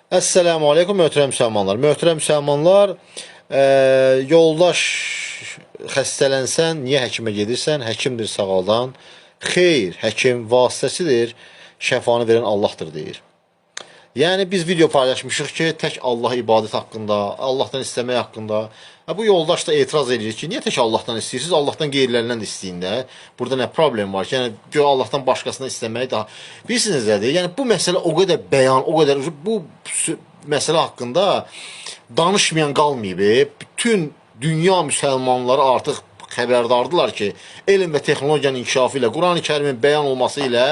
Esselamu Aleyküm möhtərəm müsəlmanlar. Möhtərəm müsəlmanlar, yoldaş xəstələnsən, niyə həkimə gedirsən? Həkimdir sağaldan. Xeyr, həkim vasitəsidir, şəfanı verən Allahdır deyir. Yəni biz video paylaşmışıq ki, tək Allah ibadət haqqında, Allahdan istəmək haqqında. Bu yoldaş da etiraz edir ki, niyə tək Allahdan istəyirsiniz? Allahdan qeyrilərindən də istəyin də. Burada nə problem var ki, yəni Allahdan başqasından istəmək daha. Bilirsiniz nədir? Yəni bu məsələ o qədər bəyan, o qədər bu məsələ haqqında danışmayan qalmayıb. Bütün dünya müsəlmanları artıq xəbərdardılar ki, elm və texnologiyanın inkişafı ilə, Quran-ı Kərimin bəyan olması ilə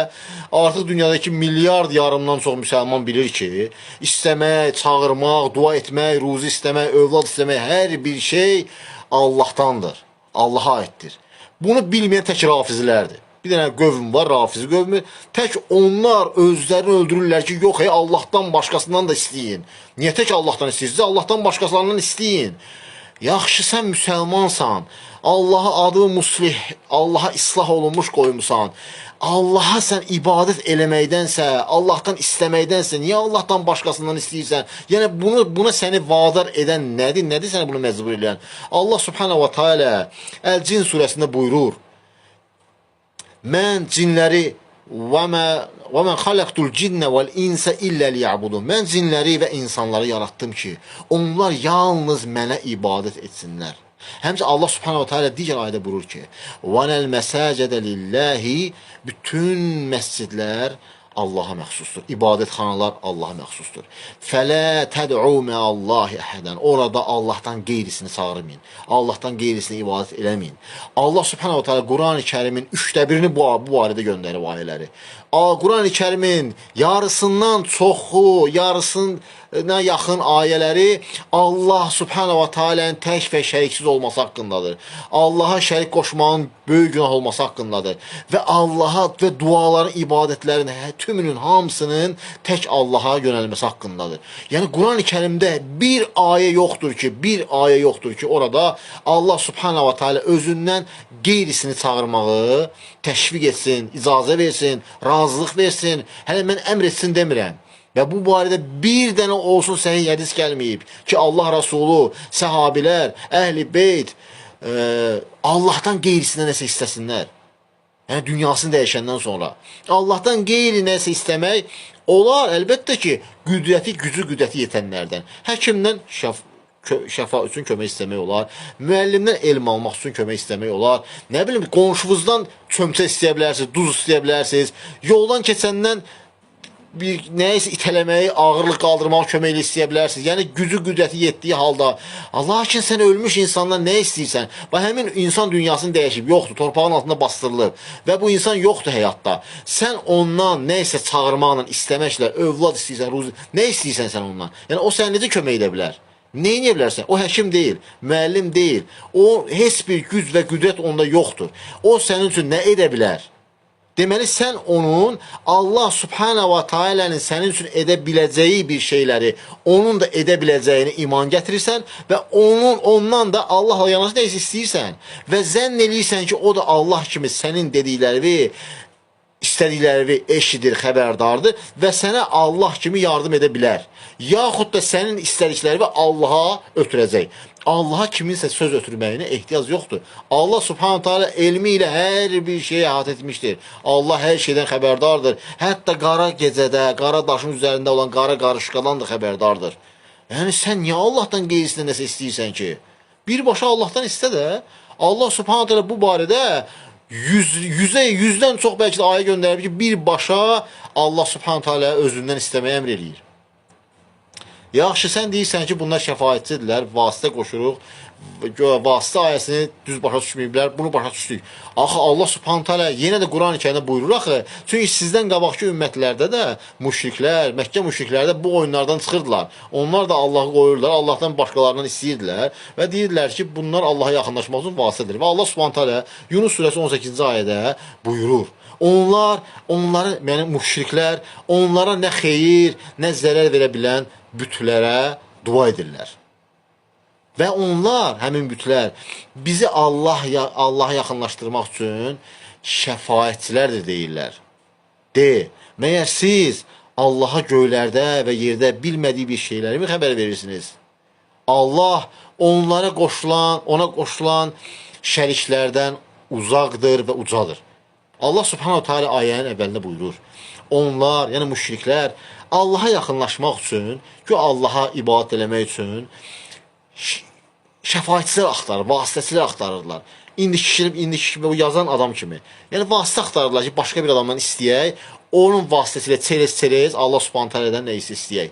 artıq dünyadakı milyard yarımdan çox müsəlman bilir ki, istəmək, çağırmaq, dua etmək, ruzi istəmək, övlad istəmək, hər bir şey Allahdandır, Allaha aiddir. Bunu bilməyən tək rafizlərdir. Bir dənə qövm var, rafizi qövmü. Tək onlar özlərini öldürürlər ki, yox, Allahdan başqasından da istəyin. Niyə tək Allahdan istəyirsiniz? Allahdan başqasından istəyin. Yaxşı, sən müsəlmansan, Allaha adı muslih, Allaha islah olunmuş qoymusan, Allaha sən ibadət eləməkdənsə, Allahdan istəməkdənsə, niyə Allahdan başqasından istəyirsən? Yəni buna səni vadar edən nədir? Nədir səni bunu məcbur edən? Allah subhanahu wa ta'ala Əl-Cin surəsində buyurur, mən cinləri وَمَنْ خَلَقْتُ الْجِنَّ وَالْاِنْسَ إِلَّا لِيَعْبُدُونَ Mən cinləri və insanları yarattım ki, onlar yalnız mənə ibadət etsinlər. Həmçə Allah subhanahu wa ta'ala digər ayədə buyurur ki, وَنَا الْمَسَاجَدَ لِلَّهِ Bütün məscidlər Allaha məxsusdur. İbadətxanalar Allaha məxsusdur. Fələ təd'u mə'allahi əhədən. Orada Allahdan qeyrisini çağırmayın. Allahdan qeyrisini ibadət eləməyin. Allah subhanahu wa ta'ala Quran-ı Kərimin 1/3-ni bu barədə göndərib ayələri. Quran-ı Kərimin yarısından çoxu, yarısına yaxın ayələri Allah subhanahu wa ta'ala'nın tək və şəriksiz olması haqqındadır. Allaha şərik qoşmağın böyük günah olması haqqındadır. Və Allaha və duaların, ibadətlərin tümünün hamısının tək Allaha yönəlməsi haqqındadır. Yəni Quran-ı Kərimdə bir ayə yoxdur ki, orada Allah subhanahu wa ta'ala özündən qeyrisini çağırmağı təşviq etsin, icazə versin, razılıq versin. Hələ mən əmr etsin demirəm. Və bu barədə bir dənə olsun səhih hədis gəlməyib ki, Allah Rasulü, səhabilər, əhl-i beyt Allahdan qeyrisinə nəsə istəsinlər. Yəni dünyasını dəyişəndən sonra. Allahdan qeyri nəsə istəmək olar, əlbəttə ki, qüdrəti yetənlərdən. Həkimdən şəfa üçün kömək istəmək olar. Müəllimdən elm almaq üçün kömək istəmək olar. Nə bilim, qonşunuzdan çömçə istəyə bilərsiniz, duz istəyə bilərsiniz. Yoldan keçəndən nəyisə itələməyi, ağırlıq qaldırmağı köməklə istəyə bilərsiniz. Yəni qüdrəti yetdiyi halda. Lakin sən ölmüş insandan nə istəyirsən? Həmin insan dünyasını dəyişib, yoxdur, torpağın altında bastırılıb və bu insan yoxdur həyatda. Sən ondan nəyisə çağırmaqla, istəməklə, övlad istəyirsən, ruzi, nə istəyirsən sən ondan? Yəni o sənə necə kömək edə bilər? Nə edə bilərsən? O həkim deyil, müəllim deyil. O heç bir güc və qüdrət onda yoxdur. O sənin üçün nə edə bilər? Deməli, sən onun Allah subhanahu wa ta'ala'nın sənin üçün edə biləcəyi bir şeyləri, onun da edə biləcəyini iman gətirirsən və ondan da Allahla yanaşı nə istəyirsən və zənn eləyirsən ki, o da Allah kimi sənin dedikləri, istədikləri eşidir, xəbərdardır və sənə Allah kimi yardım edə bilər. Yaxud da sənin istədikləri Allaha ötürəcək. Allaha kiminsə söz ötürməyinə ehtiyac yoxdur. Allah subhanahu ta'ala elmi ilə hər bir şeyi əhatə etmişdir. Allah hər şeydən xəbərdardır. Hətta qara gecədə, qara daşın üzərində olan qara qarışqadan da xəbərdardır. Yəni sən niyə Allahdan qeyrisinə nəsə istəyirsən ki? Birbaşa Allahdan istə də. Allah subhanahu ta'ala bu barədə yüzdən çox bəlkə də ayə göndərib ki, birbaşa Allah subhanahu ta'ala özündən istəməyə əmr eləyir. Yaxşı, sən deyirsən ki, bunlar şəfaətçidirlər, vasitə qoşuruq, vasitə ayəsini düz başa düşməyiblər, bunu başa düşdük. Axı Allah subhanahu ta'ala yenə də Quran-ı Kərimdə buyurur axı, çünki sizdən qabaqki ümmətlərdə də müşriklər, Məkkə müşrikləri də bu oyunlardan çıxırdılar. Onlar da Allahı qoyurlar, Allahdan başqalarından istəyirdilər və deyirdilər ki, bunlar Allaha yaxınlaşmaq üçün vasitədir. Və Allah subhanahu ta'ala Yunus surəsi 18-ci ayədə buyurur. Onları, yəni müşriklər, onlara nə xeyir, nə zərər verə bilən bütlərə dua edirlər. Və onlar, həmin bütlər, bizi Allaha yaxınlaşdırmaq üçün şəfaətçilərdir deyirlər. Məyər siz Allaha göylərdə və yerdə bilmədiyi bir şeyləri mi xəbər verirsiniz? Allah ona qoşulan şəriklərdən uzaqdır və ucadır. Allah subhanahu teala ayənin əvvəlində buyurur. Onlar, yəni müşriklər, Allaha yaxınlaşmaq üçün, ki, Allaha ibadət eləmək üçün şəfaətçilər axtarır, vasitəçilər axtarırlar. İndiki bu yazan adam kimi. Yəni vasitə axtarırlar ki, başqa bir adamdan istəyək, onun vasitəsilə çerez Allah subhanahu teala'dan nə istəyək.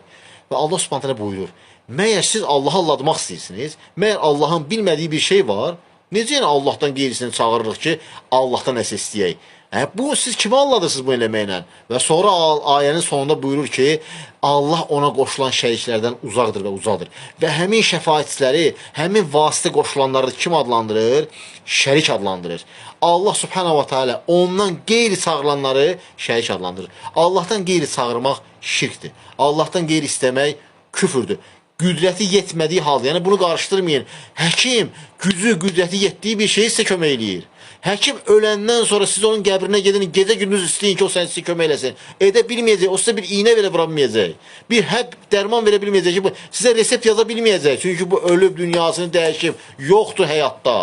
Və Allah subhanahu teala buyurur. Məyər siz Allahı aldatmaq istəyirsiniz? Məyər Allahın bilmədiyi bir şey var? Necə yəni Allahdan qeyrisini çağırırıq ki, Allahdan nəsə istəyək? Bu siz kimi anladırsınız bu eləməklə? Və sonra ayənin sonunda buyurur ki, Allah ona qoşulan şəriklərdən uzaqdır və ucadır. Və həmin şəfaətçiləri, həmin vasitə qoşulanları kim adlandırır? Şərik adlandırır. Allah subhanahu wa ta'ala ondan qeyri çağırılanları şərik adlandırır. Allahdan qeyri çağırmaq şirkdir. Allahdan qeyri istəmək küfürdür. Qüdrəti yetmədiyi halda, yəni bunu qarışdırmayın. Həkim gücü, qüdrəti yetdiyi bir şeyi sizə kömək eləyir. Həkim öləndən sonra siz onun qəbrinə gedin, gecə gündüz istəyin ki, o sizə kömək eləsin. Edə bilməyəcək, o sizə bir iynə verə vura bilməyəcək. Bir həb dərman verə bilməyəcək ki, sizə resept yaza bilməyəcək. Çünki bu ölüb dünyasını dəyişib, yoxdur həyatda.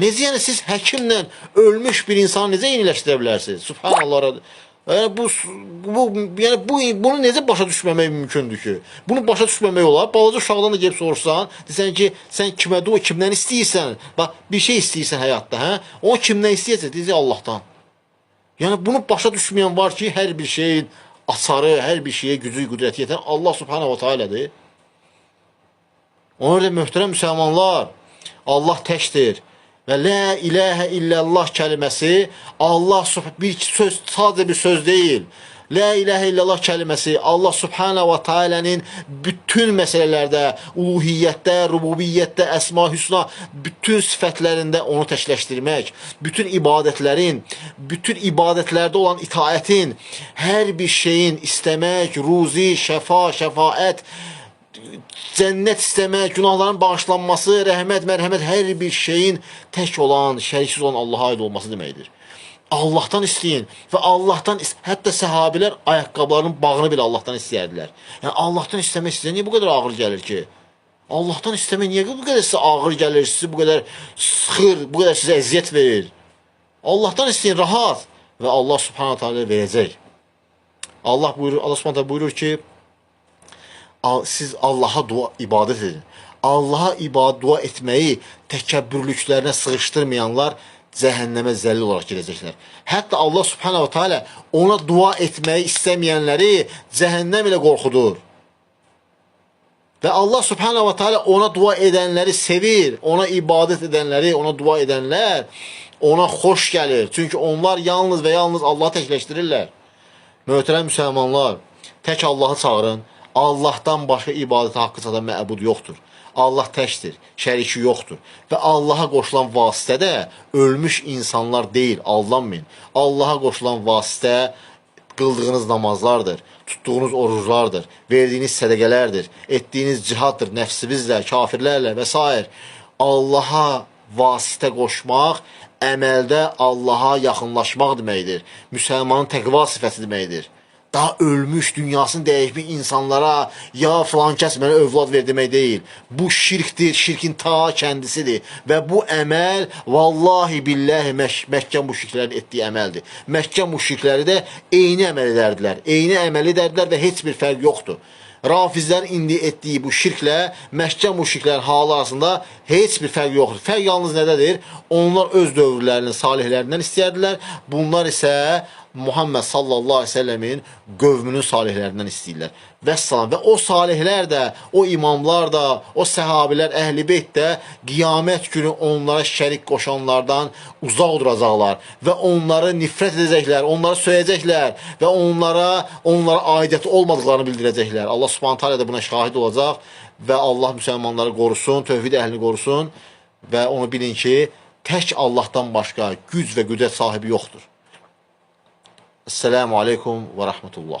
Necə yəni siz həkimlə ölmüş bir insanı necə yeniləşdirə bilərsiniz? Subhanallah. Yəni bunu necə başa düşməmək mümkündür ki? Bunu başa düşməmək olar. Balaca uşaqdan da gəlib soruşsan, desən ki, sən kimdən istəyirsən? Bax, bir şey istəyirsən həyatda, hə? Onu kimdən istəyirsən? Deyəcək Allahdan. Yəni bunu başa düşməyən var ki, hər bir şeyin açarı, hər bir şeyə gücü, qüdrəti yetən Allah subhanahu wa ta'alədir. Ona görə möhtərəm müsəlmanlar, Allah təkdir. Və la ilahə illallah kəlməsi Allah bir söz, sadəcə bir söz deyil. La ilahə illallah kəlməsi Allah subhanahu wa ta'alənin bütün məsələlərdə, uluhiyyətdə, rububiyyətdə, əsma hüsna, bütün sifətlərində onu təkləşdirmək, bütün ibadətlərdə olan itaətin, hər bir şeyin istəmək, ruzi, şəfaət, cənnət istəmək, günahların bağışlanması, rəhmət, mərhəmət, hər bir şeyin tək olan, şəriksiz olan Allaha aid olması deməkdir. Allahdan istəyin və Allahdan, hətta səhabilər ayaqqabılarının bağını belə Allahdan istəyərdilər. Yəni Allahdan istəmək sizə niyə bu qədər ağır gəlir ki? Allahdan istəmək niyə bu qədər sizə ağır gəlir, sizi bu qədər sıxır, bu qədər sizə əziyyət verir? Allahdan istəyin, rahat və Allah subhanahu ta'ala verəcək. Allah subhanahu ta'ala buyurur ki, siz Allaha ibadət edin. Allaha dua etməyi təkəbbürlüklərinə sığışdırmayanlar cəhənnəmə zəlil olaraq girəcəklər. Hətta Allah subhanahu teala ona dua etməyi istəməyənləri cəhənnəm ilə qorxudur. Və Allah subhanahu teala ona dua edənləri sevir, ona ibadət edənləri, ona dua edənlər ona xoş gəlir. Çünki onlar yalnız və yalnız Allahı təkləşdirirlər. Möhtərəm müsəlmanlar, tək Allahı çağırın. Allahdan başqa ibadətə haqqı çatan məbud yoxdur. Allah təkdir, şəriki yoxdur. Və Allaha qoşulan vasitə də ölmüş insanlar deyil, aldanmayın. Allaha qoşulan vasitə qıldığınız namazlardır, tutduğunuz oruclardır, verdiyiniz sədəqələrdir, etdiyiniz cihaddır, nəfsinizlə, kafirlərlə və s. Allaha vasitə qoşmaq, əməldə Allaha yaxınlaşmaq deməkdir. Müsəlmanın təqva sifəti deməkdir. Daha ölmüş, dünyasını dəyişmiş insanlara ya filan kəs mənə övlad ver demək deyil. Bu şirkdir, şirkin ta kəndisidir. Və bu əməl, vallahi billahi Məkkə müşriklərin etdiyi əməldir. Məkkə müşrikləri də eyni əməl edərdilər. Eyni əməl edərdilər və heç bir fərq yoxdur. Rafizlərin indi etdiyi bu şirklə Məkkə müşriklərin halı arasında heç bir fərq yoxdur. Fərq yalnız nədədir? Onlar öz dövrlərinin salihlərindən istəyərdilər. Bunlar isə Muhammed sallallahu aleyhi ve sellemin qövmünün salihlərindən istəyirlər. Vəssalam. Və o salihlər də, o imamlar da, o səhabilər, əhl-i beyt də qiyamət günü onlara şərik qoşanlardan uzaq duracaqlar və onları nifrət edəcəklər, onları söyəcəklər və onlara aidiyyəti olmadıqlarını bildirəcəklər. Allah subhanahu teala da buna şahid olacaq və Allah müsəlmanları qorusun, tövhid əhlini qorusun və onu bilin ki, tək Allahdan başqa güc və qüdrət sahibi yoxdur. Esselamu aleykum və rəhmətullah.